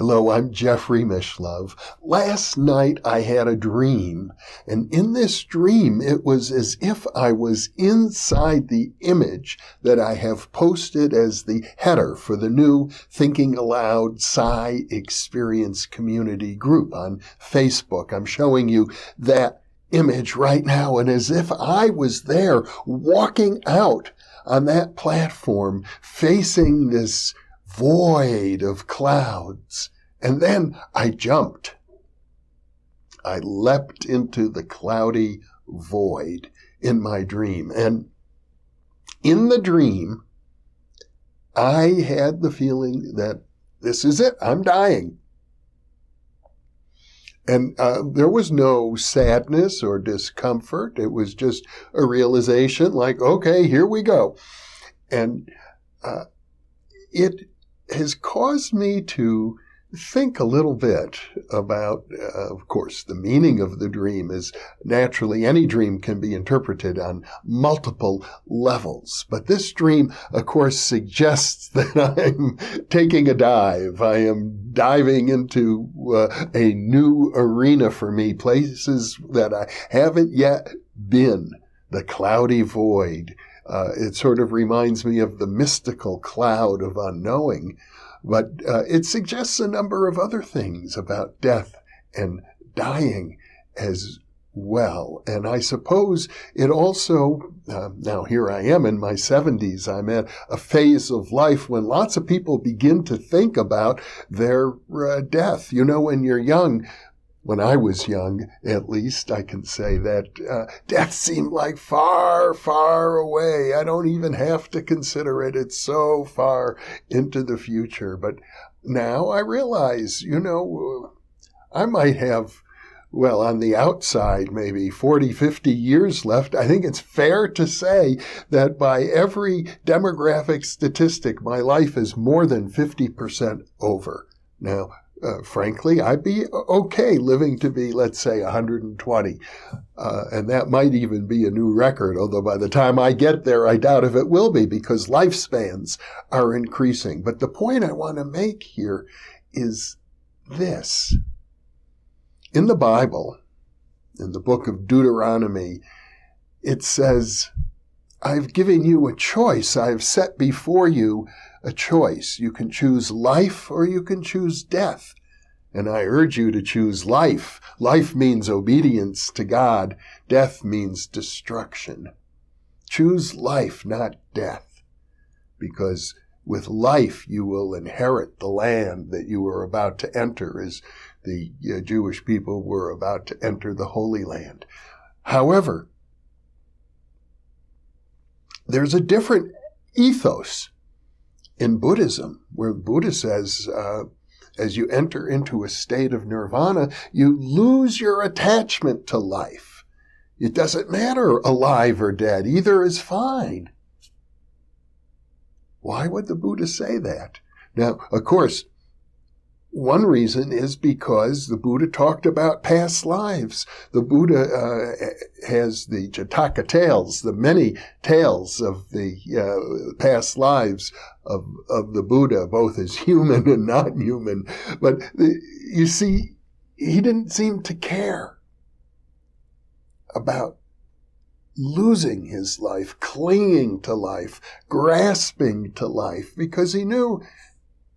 Hello, I'm Jeffrey Mishlove. Last night I had a dream, and in this dream it was as if I was inside the image that I have posted as the header for the new Thinking Aloud Psi Experience community group on Facebook. I'm showing you that image right now, and as if I was there walking out on that platform facing this void of clouds. And then I jumped. I leapt into the cloudy void in my dream. And in the dream, I had the feeling that this is it. I'm dying. And there was no sadness or discomfort. It was just a realization like, okay, here we go. And it has caused me to think a little bit about, of course, the meaning of the dream is naturally any dream can be interpreted on multiple levels. But this dream, of course, suggests that I'm taking a dive. I am diving into a new arena for me, places that I haven't yet been, the cloudy void. It sort of reminds me of the mystical cloud of unknowing, but it suggests a number of other things about death and dying as well. And I suppose it also, now here I am in my 70s, I'm at a phase of life when lots of people begin to think about their death. You know, when you're young, when I was young, at least, I can say that death seemed like far, far away. I don't even have to consider it. It's so far into the future. But now I realize, you know, I might have, well, on the outside, maybe 40, 50 years left. I think it's fair to say that by every demographic statistic, my life is more than 50% over. Now, frankly, I'd be okay living to be, let's say, 120. And that might even be a new record, although by the time I get there, I doubt if it will be because lifespans are increasing. But the point I want to make here is this. In the Bible, in the book of Deuteronomy, it says, I've given you a choice. I've set before you a choice. You can choose life or you can choose death. And I urge you to choose life. Life means obedience to God. Death means destruction. Choose life, not death. Because with life you will inherit the land that you are about to enter, as the Jewish people were about to enter the Holy Land. However, there's a different ethos in Buddhism, where Buddha says, as you enter into a state of nirvana, you lose your attachment to life. It doesn't matter alive or dead. Either is fine. Why would the Buddha say that? Now, of course, one reason is because the Buddha talked about past lives. The Buddha has the Jataka tales, the many tales of the past lives of the Buddha, both as human and non-human. But you see, he didn't seem to care about losing his life, clinging to life, grasping to life, because he knew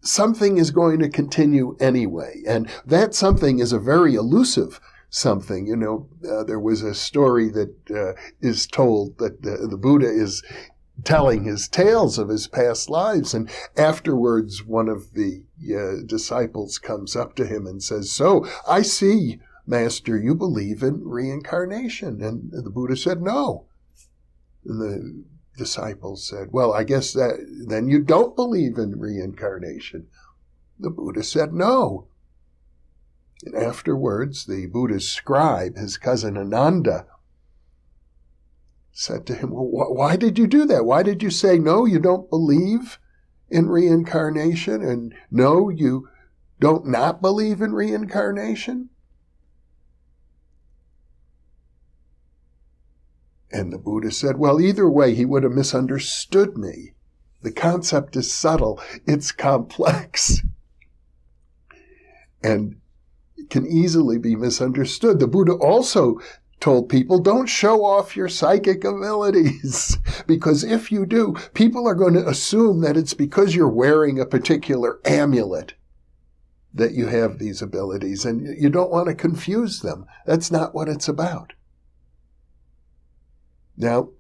something is going to continue anyway. And that something is a very elusive something. You know, there was a story that is told that the Buddha is telling his tales of his past lives. And afterwards, one of the disciples comes up to him and says, "So, I see, Master, you believe in reincarnation." And the Buddha said, "No." And the disciple said, "Well, I guess that then you don't believe in reincarnation." The Buddha said, "No." And afterwards, the Buddha's scribe, his cousin Ananda, said to him, "Well, why did you do that? Why did you say, no, you don't believe in reincarnation, and no, you don't not believe in reincarnation?" And the Buddha said, "Well, either way, he would have misunderstood me. The concept is subtle. It's complex." and can easily be misunderstood. The Buddha also told people, don't show off your psychic abilities, because if you do, people are going to assume that it's because you're wearing a particular amulet that you have these abilities, and you don't want to confuse them. That's not what it's about. Now,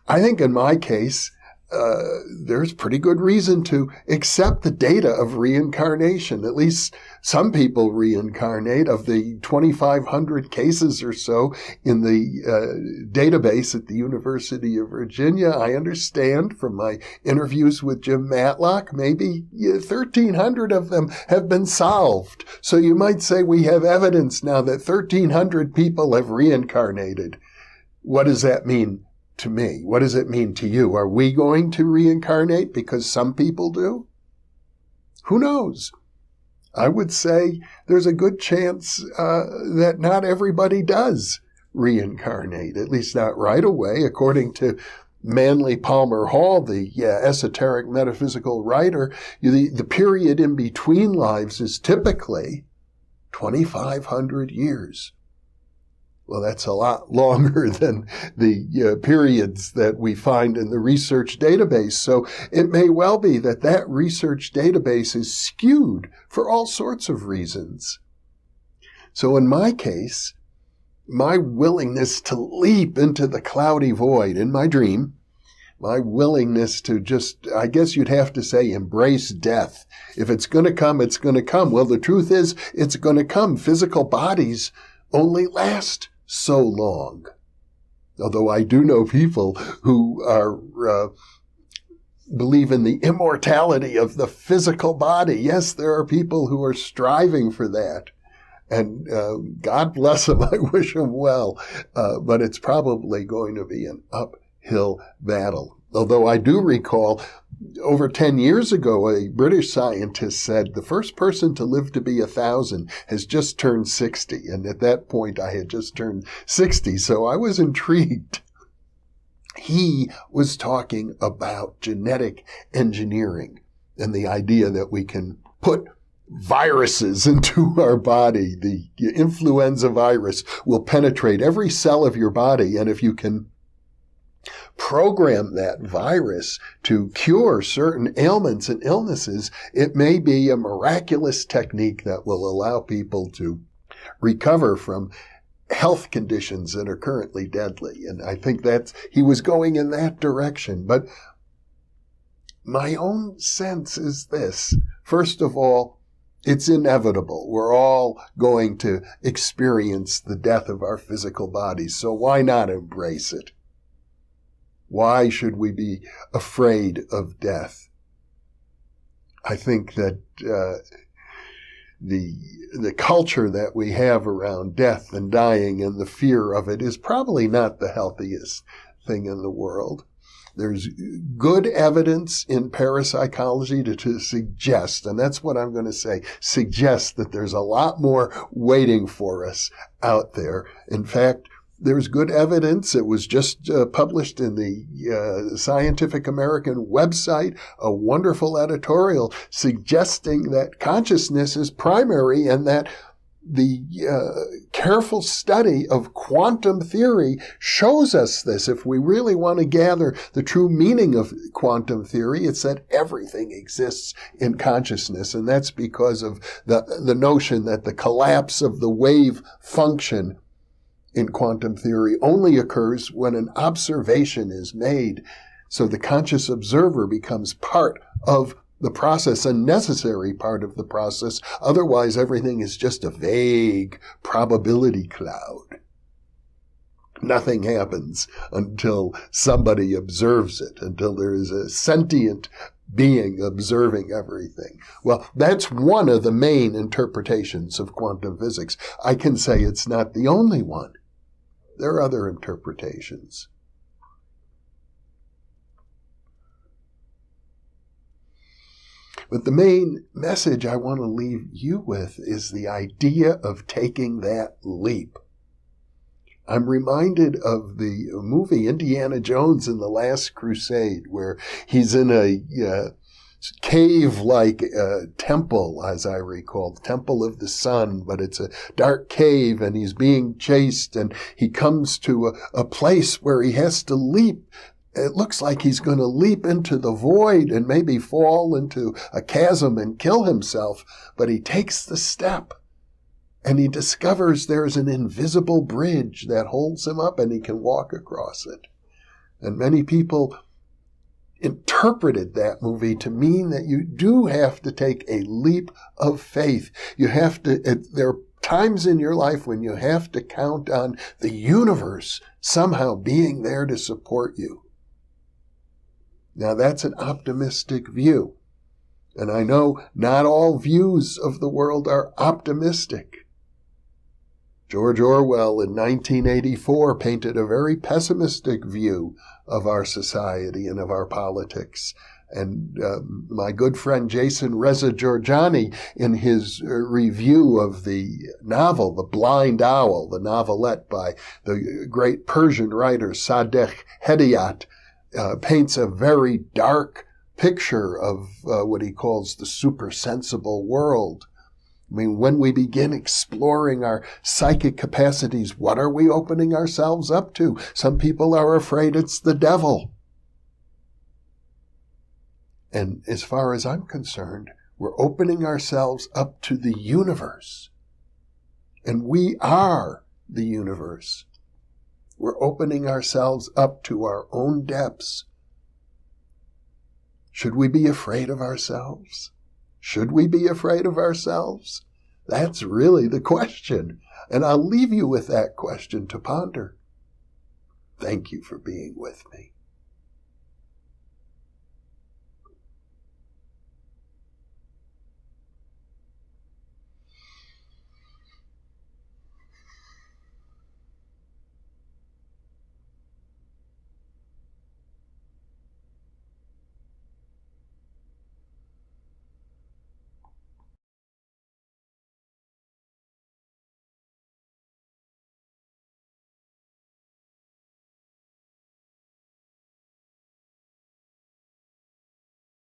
I think in my case, there's pretty good reason to accept the data of reincarnation. At least some people reincarnate. Of the 2,500 cases or so in the database at the University of Virginia, I understand from my interviews with Jim Matlock, maybe 1,300 of them have been solved. So you might say we have evidence now that 1,300 people have reincarnated. What does that mean to me? What does it mean to you? Are we going to reincarnate because some people do? Who knows? I would say there's a good chance that not everybody does reincarnate, at least not right away. According to Manly Palmer Hall, the esoteric metaphysical writer, the period in between lives is typically 2,500 years. Well, that's a lot longer than the periods that we find in the research database. So it may well be that that research database is skewed for all sorts of reasons. So in my case, my willingness to leap into the cloudy void in my dream, my willingness to just, I guess you'd have to say, embrace death. If it's going to come, it's going to come. Well, the truth is, it's going to come. Physical bodies only last so long. Although I do know people who are believe in the immortality of the physical body. Yes, there are people who are striving for that. And God bless them, I wish them well. But it's probably going to be an uphill battle. Although I do recall over 10 years ago, a British scientist said the first person to live to be 1,000 has just turned 60. And at that point, I had just turned 60. So I was intrigued. He was talking about genetic engineering and the idea that we can put viruses into our body. The influenza virus will penetrate every cell of your body. And if you can program that virus to cure certain ailments and illnesses, it may be a miraculous technique that will allow people to recover from health conditions that are currently deadly. And I think he was going in that direction. But my own sense is this. First of all, it's inevitable. We're all going to experience the death of our physical bodies. So why not embrace it? Why should we be afraid of death? I think that the culture that we have around death and dying and the fear of it is probably not the healthiest thing in the world. There's good evidence in parapsychology to suggest, and that's what I'm going to say, suggest that there's a lot more waiting for us out there. In fact, there's good evidence. It was just published in the Scientific American website, a wonderful editorial suggesting that consciousness is primary and that the careful study of quantum theory shows us this. If we really want to gather the true meaning of quantum theory, it's that everything exists in consciousness. And that's because of the notion that the collapse of the wave function in quantum theory only occurs when an observation is made. So the conscious observer becomes part of the process, a necessary part of the process. Otherwise, everything is just a vague probability cloud. Nothing happens until somebody observes it, until there is a sentient being observing everything. Well, that's one of the main interpretations of quantum physics. I can say it's not the only one. There are other interpretations. But the main message I want to leave you with is the idea of taking that leap. I'm reminded of the movie Indiana Jones and the Last Crusade, where he's in a cave-like temple, as I recall, the Temple of the Sun, but it's a dark cave, and he's being chased, and he comes to a place where he has to leap. It looks like he's going to leap into the void and maybe fall into a chasm and kill himself, but he takes the step, and he discovers there's an invisible bridge that holds him up, and he can walk across it. And many people interpreted that movie to mean that you do have to take a leap of faith. You have to, there are times in your life when you have to count on the universe somehow being there to support you. Now that's an optimistic view. And I know not all views of the world are optimistic. George Orwell in 1984 painted a very pessimistic view of our society and of our politics. And my good friend Jason Reza Georgiani, in his review of the novel, The Blind Owl, the novelette by the great Persian writer Sadegh Hedayat, paints a very dark picture of what he calls the supersensible world. I mean, when we begin exploring our psychic capacities, what are we opening ourselves up to? Some people are afraid it's the devil. And as far as I'm concerned, we're opening ourselves up to the universe. And we are the universe. We're opening ourselves up to our own depths. Should we be afraid of ourselves? Should we be afraid of ourselves? That's really the question. And I'll leave you with that question to ponder. Thank you for being with me.